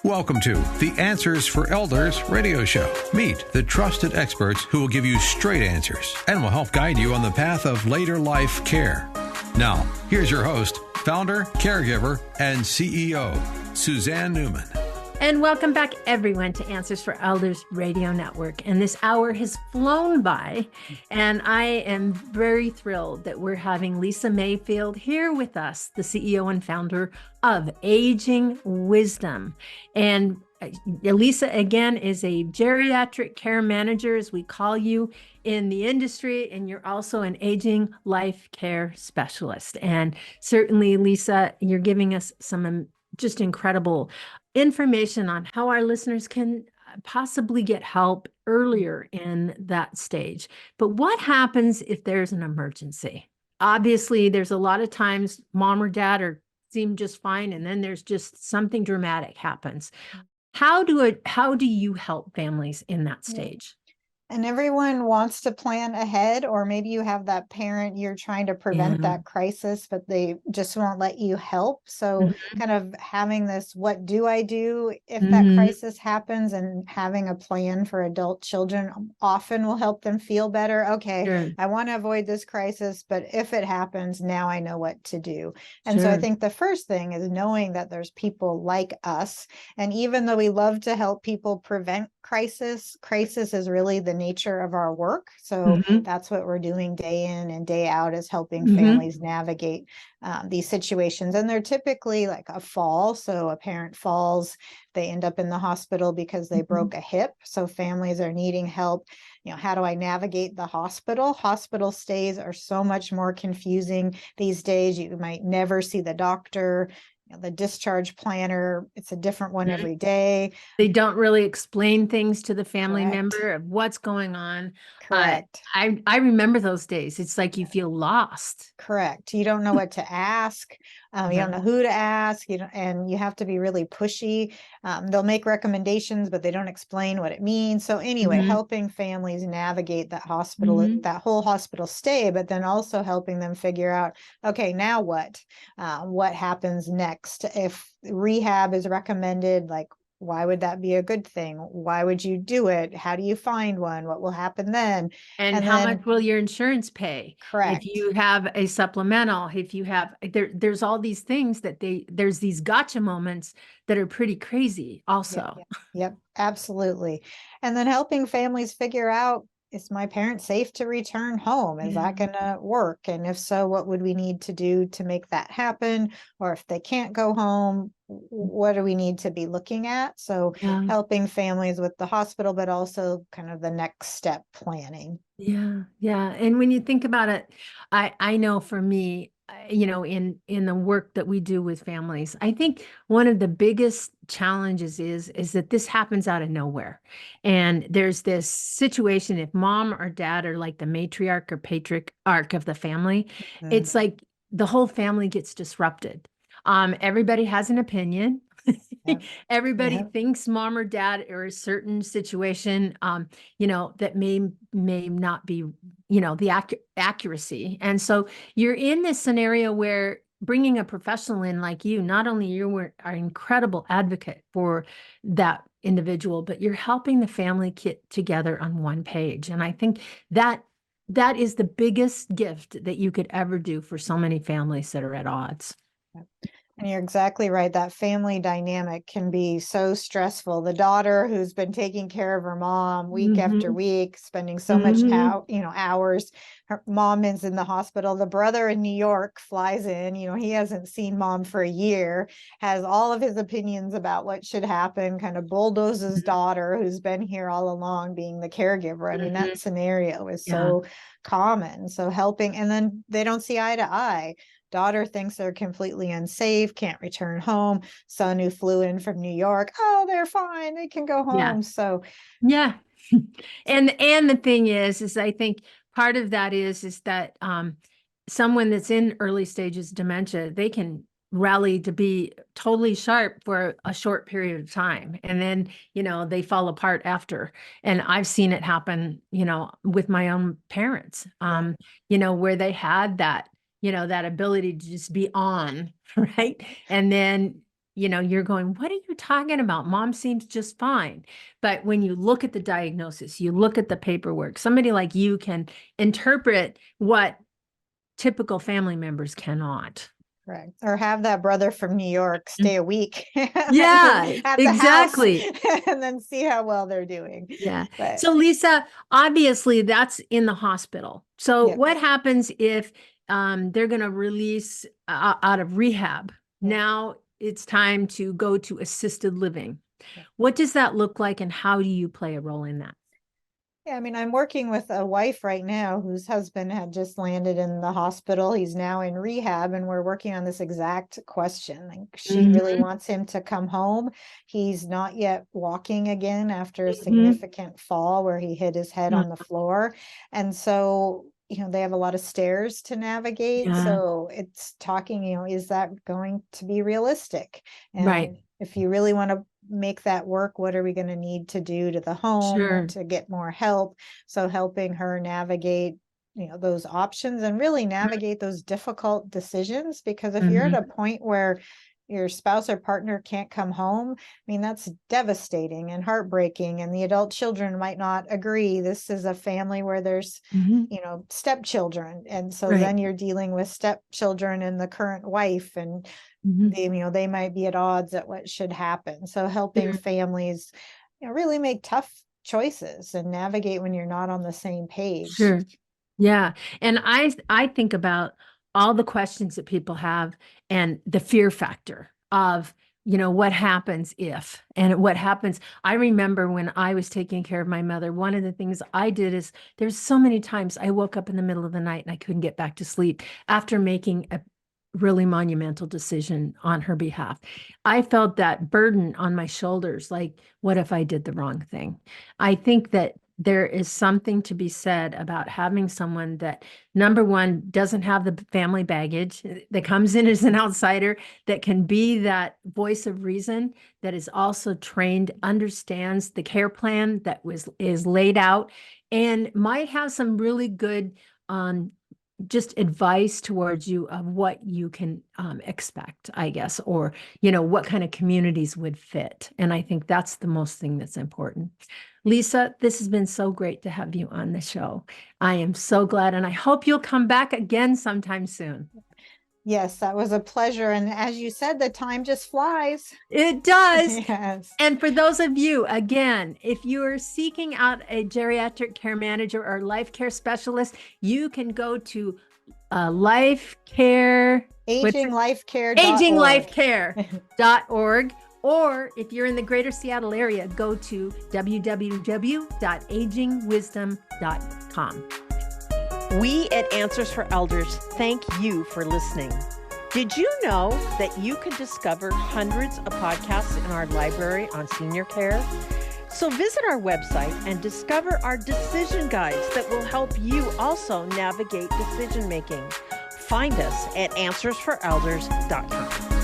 Welcome to the Answers for Elders radio show. Meet the trusted experts who will give you straight answers and will help guide you on the path of later life care. Now, here's your host, founder, caregiver, and CEO, Suzanne Newman. And welcome back, everyone, to Answers for Elders Radio Network. And this hour has flown by, and I am very thrilled that we're having Lisa Mayfield here with us, the CEO and founder of Aging Wisdom. And Lisa, again, is a geriatric care manager, as we call you in the industry, and you're also an aging life care specialist. And certainly, Lisa, you're giving us some just incredible information on how our listeners can possibly get help earlier in that stage. But what happens if there's an emergency? Obviously, there's a lot of times mom or dad seem just fine, and then there's just something dramatic happens. How do you help families in that stage? And everyone wants to plan ahead, or maybe you have that parent, you're trying to prevent that crisis, but they just won't let you help. So kind of having this, what do I do if that crisis happens, and having a plan for adult children often will help them feel better. Okay, I want to avoid this crisis, but if it happens, now I know what to do. And so I think the first thing is knowing that there's people like us. And even though we love to help people prevent crisis is really the nature of our work. So that's what we're doing day in and day out, is helping families navigate these situations. And they're typically like a fall. So a parent falls, they end up in the hospital because they broke a hip. So families are needing help. You know, how do I navigate the hospital? Hospital stays are so much more confusing these days. You might never see the doctor. The discharge planner, it's a different one every day. They don't really explain things to the family member of what's going on. Correct. I remember those days. It's like you feel lost. Correct. You don't know what to ask. You don't know who to ask. And you have to be really pushy. They'll make recommendations, but they don't explain what it means. So anyway, helping families navigate that hospital, that whole hospital stay, but then also helping them figure out, okay, now what? What happens next? If rehab is recommended, like, why would that be a good thing? Why would you do it? How do you find one? What will happen then? And how much will your insurance pay? Correct. If you have a supplemental, if you have, there's all these things that there's these gotcha moments that are pretty crazy also. Yep, absolutely. And then helping families figure out, is my parent safe to return home? Is that going to work? And if so, what would we need to do to make that happen? Or if they can't go home, what do we need to be looking at? So helping families with the hospital, but also kind of the next step planning. Yeah. And when you think about it, I know for me, in the work that we do with families, I think one of the biggest challenges is that this happens out of nowhere. And there's this situation, if mom or dad are like the matriarch or patriarch of the family, it's like the whole family gets disrupted. Everybody has an opinion. Everybody thinks mom or dad are a certain situation, that may not be, the accuracy. And so you're in this scenario where bringing a professional in like you, not only you are an incredible advocate for that individual, but you're helping the family get together on one page. And I think that is the biggest gift that you could ever do for so many families that are at odds. And you're exactly right. That family dynamic can be so stressful. The daughter who's been taking care of her mom week after week, spending so much hours. Her mom is in the hospital. The brother in New York flies in. He hasn't seen mom for a year, has all of his opinions about what should happen, kind of bulldozes daughter who's been here all along being the caregiver. I mean, that scenario is so common. So helping, and then they don't see eye to eye. Daughter thinks they're completely unsafe, can't return home. Son who flew in from New York, oh, they're fine, they can go home. So and the thing is I think part of that is that someone that's in early stages of dementia, they can rally to be totally sharp for a short period of time, and then they fall apart after. And I've seen it happen with my own parents, where they had that that ability to just be on, right? And then you're going, what are you talking about? Mom seems just fine. But when you look at the diagnosis, you look at the paperwork, somebody like you can interpret what typical family members cannot. Correct. Or have that brother from New York stay a week Yeah, at the exactly. house and then see how well they're doing. Yeah. But So Lisa, obviously that's in the hospital. So yeah. what happens if they're going to release out of rehab? Yeah. Now it's time to go to assisted living. Yeah. What does that look like, and how do you play a role in that? Yeah, I mean, I'm working with a wife right now whose husband had just landed in the hospital. He's now in rehab, and we're working on this exact question. Like, she really wants him to come home. He's not yet walking again after a significant fall where he hit his head on the floor. And so, they have a lot of stairs to navigate. Yeah. So it's talking, is that going to be realistic? And Right. if you really want to make that work, what are we going to need to do to the home to get more help? So helping her navigate those options and really navigate those difficult decisions, because if you're at a point where your spouse or partner can't come home, I mean, that's devastating and heartbreaking, and the adult children might not agree. This is a family where there's stepchildren, and so then you're dealing with stepchildren and the current wife, and they might be at odds at what should happen. So helping families really make tough choices and navigate when you're not on the same page. Sure. Yeah. And I think about all the questions that people have and the fear factor of, what happens if, and what happens. I remember when I was taking care of my mother, one of the things I did is there's so many times I woke up in the middle of the night and I couldn't get back to sleep after making a really monumental decision on her behalf. I felt that burden on my shoulders, like, what if I did the wrong thing? I think that there is something to be said about having someone that, number one, doesn't have the family baggage, that comes in as an outsider, that can be that voice of reason, that is also trained, understands the care plan that is laid out, and might have some really good just advice towards you of what you can expect, I guess, or, what kind of communities would fit. And I think that's the most thing that's important. Lisa, this has been so great to have you on the show. I am so glad, and I hope you'll come back again sometime soon. Yes, that was a pleasure. And as you said, the time just flies. It does. Yes. And for those of you, again, if you are seeking out a geriatric care manager or life care specialist, you can go to life care, aginglifecare.org. Or if you're in the greater Seattle area, go to www.agingwisdom.com. We at Answers for Elders thank you for listening. Did you know that you can discover hundreds of podcasts in our library on senior care? So visit our website and discover our decision guides that will help you also navigate decision making. Find us at answersforelders.com.